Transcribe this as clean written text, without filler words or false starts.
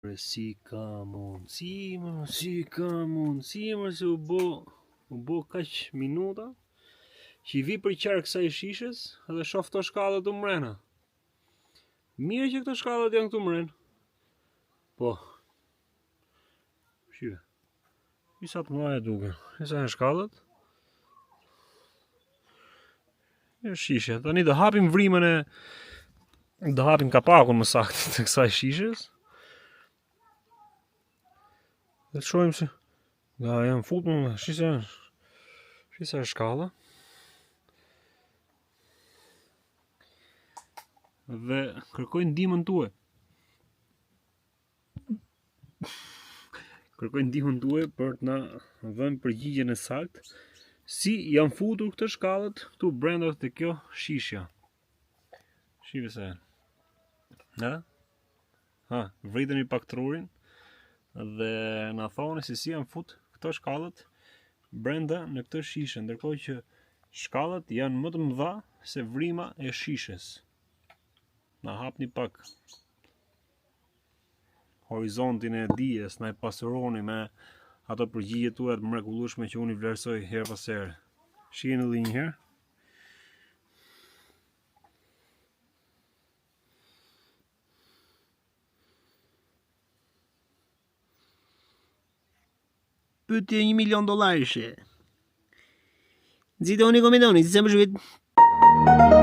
Si ka mundësi më se u bo kaq minuta që I vi për qarë kësaj shishës edhe shoh këto shkallët të mrena. Mirë që këto shkallët janë këtu mren. Po. Shive. Isa të mëdha duken. Isa janë shkallët. Jo shishe. Tani do hapim vrimën e do hapim kapakun më saktë të kësaj shishës. Dhe të shohim se nga janë futur, shisa shkalla. Dhe kërkoj ndihmën tuaj. Kërkoj ndihmën tuaj për të na dhënë përgjigjen e saktë si janë futur këto shkallët këtu brenda të kjo shishja. Shive se janë. Vritemi pak trurin dhe na thoni se si janë fut këto shkallët brenda në këtë shishe, ndërkohë që shkallët janë më të mëdha se vrima e shishes. Na hapni pak horizontin e dijes, na I pasuroni me ato përgjigje tuaja të mrekullueshme që unë I vlerësoj herë pas here. Shiheni edhe një herë. Pyetje $1 milion. Nxitoni komentoni, si se më shpejt.